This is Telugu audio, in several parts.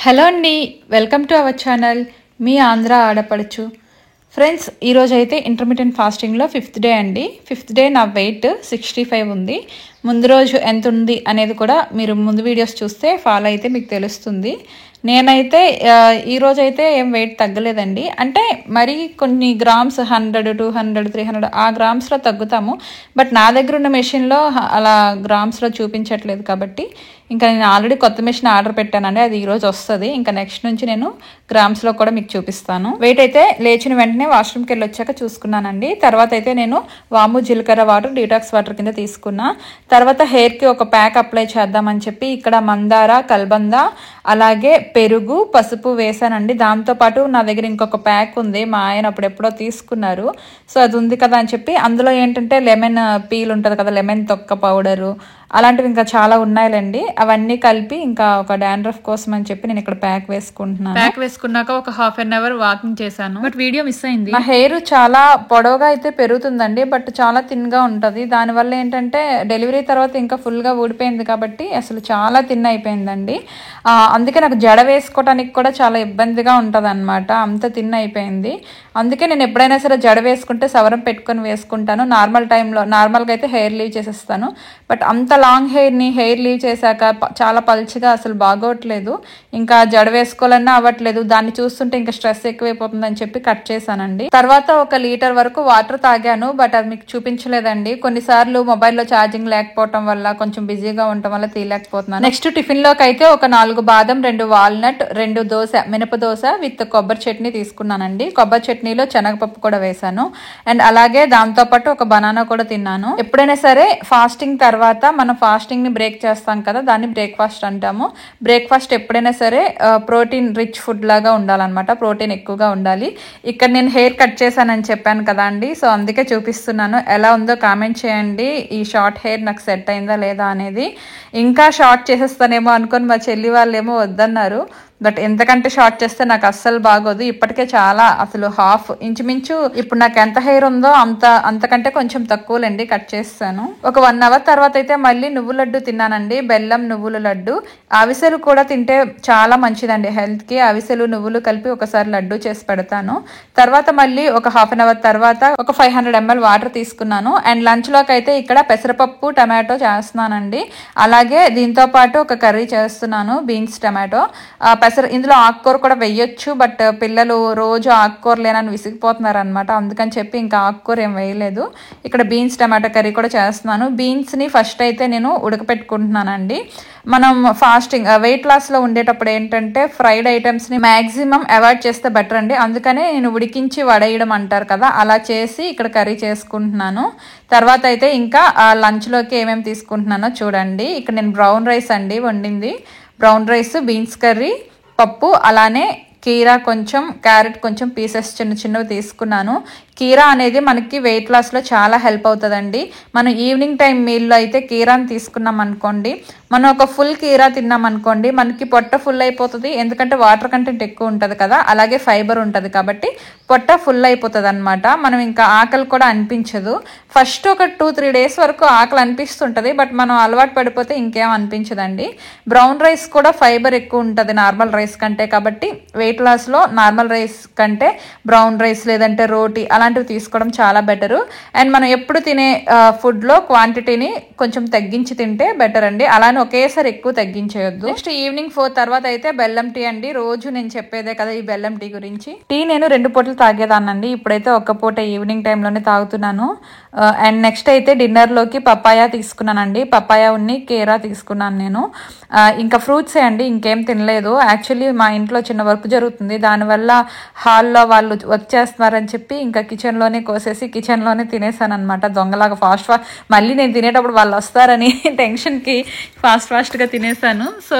హలో అండి, వెల్కమ్ టు అవర్ ఛానల్ మీ ఆంధ్ర ఆడపడుచు. ఫ్రెండ్స్, ఈరోజు అయితే ఇంటర్మీడియట్ ఫాస్టింగ్లో 5th డే అండి. 5th డే నా వెయిట్ 65 ఉంది. ముందు రోజు ఎంత ఉంది అనేది కూడా మీరు ముందు వీడియోస్ చూస్తే ఫాలో అయితే మీకు తెలుస్తుంది. నేనైతే ఈరోజు అయితే ఏం వెయిట్ తగ్గలేదండి. అంటే మరి కొన్ని గ్రామ్స్ 100, 200, 300 ఆ గ్రామ్స్లో తగ్గుతాము. బట్ నా దగ్గర ఉన్న మెషిన్లో అలా గ్రామ్స్లో చూపించట్లేదు కాబట్టి ఇంకా నేను ఆల్రెడీ కొత్త మెషిన్ ఆర్డర్ పెట్టానండి. అది ఈరోజు వస్తుంది. ఇంకా నెక్స్ట్ నుంచి నేను గ్రామ్స్లో కూడా మీకు చూపిస్తాను. వెయిట్ అయితే లేచిన వెంటనే వాష్రూమ్కి వెళ్ళి వచ్చాక చూసుకున్నానండి. తర్వాత అయితే నేను వాము జీలకర్ర వాటర్ డీటాక్స్ వాటర్ కింద తీసుకున్నా. తర్వాత హెయిర్కి ఒక ప్యాక్ అప్లై చేద్దామని చెప్పి ఇక్కడ మందార, కల్బంద, అలాగే పెరుగు, పసుపు వేసానండి. దాంతోపాటు నా దగ్గర ఇంకొక ప్యాక్ ఉంది, మా ఆయన అప్పుడు ఎప్పుడో తీసుకున్నారు. సో అది ఉంది కదా అని చెప్పి అందులో ఏంటంటే లెమన్ పీల్ ఉంటుంది కదా, లెమన్ తొక్క పౌడరు, అలాంటివి ఇంకా చాలా ఉన్నాయిలేండి. అవన్నీ కలిపి ఇంకా ఒక డాండ్రఫ్ కోసం అని చెప్పి నేను ఇక్కడ ప్యాక్ వేసుకుంటున్నాను. ప్యాక్ వేసుకున్నాక ఒక 1/2 అవర్ వాకింగ్ చేశాను. బట్ వీడియో మిస్ అయింది. నా హెయిర్ చాలా పొడవుగా అయితే పెరుగుతుందండి, బట్ చాలా థిన్ గా ఉంటది. దానివల్ల ఏంటంటే డెలివరీ తర్వాత ఇంకా ఫుల్ గా ఊడిపోయింది కాబట్టి అసలు చాలా థిన్ అయిపోయిందండి. అందుకే నాకు జడ వేసుకోవడానికి కూడా చాలా ఇబ్బందిగా ఉంటది అనమాట, అంత థిన్ అయిపోయింది. అందుకే నేను ఎప్పుడైనా సరే జడ వేసుకుంటే సవరం పెట్టుకొని వేసుకుంటాను. నార్మల్గా అయితే హెయిర్ లీవ్ చేసేస్తాను. బట్ అంత లాంగ్ హెయిర్ లీవ్ చేశాక చాలా పల్చగా అసలు బాగోట్లేదు. ఇంకా జడ వేసుకోవాలన్నా అవ్వట్లేదు. దాన్ని చూస్తుంటే ఇంకా స్ట్రెస్ ఎక్కువైపోతుందని చెప్పి కట్ చేశానండి. తర్వాత 1 లీటర్ వరకు వాటర్ తాగాను. బట్ అది మీకు చూపించలేదండి. కొన్నిసార్లు మొబైల్లో ఛార్జింగ్ లేకపోవడం వల్ల, కొంచెం బిజీగా ఉండటం వల్ల తీయలేకపోతున్నాను. నెక్స్ట్ టిఫిన్ లోకి అయితే ఒక 4 బాదం, 2 వాల్నట్, 2 దోశ, మినప దోశ విత్ కొబ్బరి చట్నీ తీసుకున్నానండి. కొబ్బరి చట్నీలో శనగపప్పు కూడా వేసాను. అండ్ అలాగే దాంతోపాటు ఒక బనానా కూడా తిన్నాను. ఎప్పుడైనా సరే ఫాస్టింగ్ తర్వాత మనం ఫాస్టింగ్ ని బ్రేక్ చేస్తాం కదా, దాన్ని బ్రేక్ఫాస్ట్ అంటాము. బ్రేక్ఫాస్ట్ ఎప్పుడైనా సరే ప్రోటీన్ రిచ్ ఫుడ్ లాగా ఉండాలన్నమాట, ప్రోటీన్ ఎక్కువగా ఉండాలి. ఇక్కడ నేను హెయిర్ కట్ చేశానని చెప్పాను కదా అండి, సో అందుకే చూపిస్తున్నాను. ఎలా ఉందో కామెంట్ చేయండి. ఈ షార్ట్ హెయిర్ నాకు సెట్ అయిందా లేదా అనేది. ఇంకా షార్ట్ చేసేస్తానేమో అనుకొని మా చెల్లి వాళ్ళేమో వద్దన్నారు. బట్ ఎంతకంటే షార్ట్ చేస్తే నాకు అస్సలు బాగోదు. ఇప్పటికే చాలా అసలు హాఫ్ ఇంచుమించు ఇప్పుడు నాకు ఎంత హెయిర్ ఉందో అంతకంటే కొంచెం తక్కువలేండి కట్ చేస్తాను. ఒక 1 అవర్ తర్వాత అయితే మళ్ళీ నువ్వు లడ్డు తిన్నానండి, బెల్లం నువ్వుల లడ్డు. అవిసెలు కూడా తింటే చాలా మంచిదండి హెల్త్ కి. అవిసెలు నువ్వులు కలిపి ఒకసారి లడ్డు చేసి పెడతాను. తర్వాత మళ్ళీ ఒక 1/2 అవర్ తర్వాత ఒక 500 ml వాటర్ తీసుకున్నాను. అండ్ లంచ్ లోకి అయితే ఇక్కడ పెసరపప్పు టమాటో చేస్తున్నానండి. అలాగే దీంతో పాటు ఒక కర్రీ చేస్తున్నాను, బీన్స్ టమాటో. ఇందులో ఆకుకూర కూడా వేయొచ్చు, బట్ పిల్లలు రోజు ఆకుకూర లేనని విసిగిపోతున్నారు అనమాట. అందుకని చెప్పి ఇంకా ఆకుకూర ఏం వేయలేదు. ఇక్కడ బీన్స్ టమాటో కర్రీ కూడా చేస్తున్నాను. బీన్స్ ని ఫస్ట్ అయితే నేను ఉడకపెట్టుకుంటున్నానండి. మనం ఫాస్టింగ్ వెయిట్ లాస్ లో ఉండేటప్పుడు ఏంటంటే ఫ్రైడ్ ఐటమ్స్ ని మాక్సిమం అవాయిడ్ చేస్తే బెటర్ అండి. అందుకనే నేను ఉడికించి వడేయడం అంటారు కదా, అలా చేసి ఇక్కడ కర్రీ చేసుకుంటున్నాను. తర్వాత అయితే ఇంకా లంచ్ లోకి ఏమేమి తీసుకుంటున్నానో చూడండి. ఇక్కడ నేను బ్రౌన్ రైస్ అండి వండింది. బ్రౌన్ రైస్, బీన్స్ కర్రీ, పప్పు, అలానే కీరా కొంచెం, క్యారెట్ కొంచెం పీసెస్ చిన్నవి తీసుకున్నాను. కీరా అనేది మనకి వెయిట్ లాస్లో చాలా హెల్ప్ అవుతుందండి. మనం ఈవినింగ్ టైం మీల్లో అయితే కీరాని తీసుకున్నాం అనుకోండి, మనం ఒక ఫుల్ కీరా తిన్నాం అనుకోండి, మనకి పొట్ట ఫుల్ అయిపోతుంది. ఎందుకంటే వాటర్ కంటెంట్ ఎక్కువ ఉంటుంది కదా, అలాగే ఫైబర్ ఉంటుంది కాబట్టి పొట్ట ఫుల్ అయిపోతుంది అనమాట. మనం ఇంకా ఆకలి కూడా అనిపించదు. ఫస్ట్ ఒక 2-3 డేస్ వరకు ఆకలి అనిపిస్తుంటుంది, బట్ మనం అలవాటు పడిపోతే ఇంకేం అనిపించదండి. బ్రౌన్ రైస్ కూడా ఫైబర్ ఎక్కువ ఉంటుంది నార్మల్ రైస్ కంటే, కాబట్టి వెయిట్ లాస్లో నార్మల్ రైస్ కంటే బ్రౌన్ రైస్ లేదంటే రోటీ అలాంటివి తీసుకోవడం చాలా బెటరు. అండ్ మనం ఎప్పుడు తినే ఫుడ్లో క్వాంటిటీని కొంచెం తగ్గించి తింటే బెటర్ అండి. అలానే ఒకేసారి ఎక్కువ తగ్గించేయొద్దు. నెక్స్ట్ ఈవినింగ్ 4 తర్వాత అయితే బెల్లం టీ అండి. రోజు నేను చెప్పేదే కదా ఈ బెల్లం టీ గురించి. టీ నేను 2 పూటలు తాగేదానండి, ఇప్పుడైతే 1 పూట ఈవినింగ్ టైంలోనే తాగుతున్నాను. అండ్ నెక్స్ట్ అయితే డిన్నర్లోకి పపాయా తీసుకున్నానండి. పపాయా ఉన్ని కీరా తీసుకున్నాను నేను. ఇంకా ఫ్రూట్సే అండి, ఇంకేం తినలేదు. యాక్చువల్లీ మా ఇంట్లో చిన్న వర్క్ జరుగుతుంది, దానివల్ల హాల్లో వాళ్ళు వచ్చేస్తున్నారని చెప్పి ఇంకా కిచెన్లోనే కోసేసి కిచెన్లోనే తినేసాను అనమాట దొంగలాగా. ఫాస్ట్ మళ్ళీ నేను తినేటప్పుడు వాళ్ళు వస్తారని టెన్షన్కి ఫాస్ట్గా తినేసాను. సో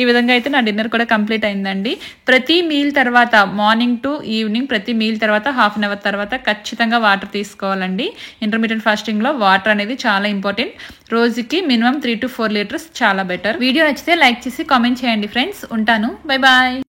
ఈ విధంగా అయితే నా డిన్నర్ కూడా కంప్లీట్ అయిందండి. ప్రతి మీల్ తర్వాత, మార్నింగ్ టు ఈవినింగ్ ప్రతి మీల్ తర్వాత 1/2 అవర్ తర్వాత ఖచ్చితంగా వాటర్ తీసుకోవాలండి. ఇంటర్మీడియట్ ఫాస్టింగ్లో వాటర్ అనేది చాలా ఇంపార్టెంట్. రోజుకి మినిమం 3 to 4 లీటర్స్ చాలా బెటర్. వీడియో నచ్చితే లైక్ చేసి కామెంట్ చేయండి ఫ్రెండ్స్. ఉంటాను, బై బాయ్.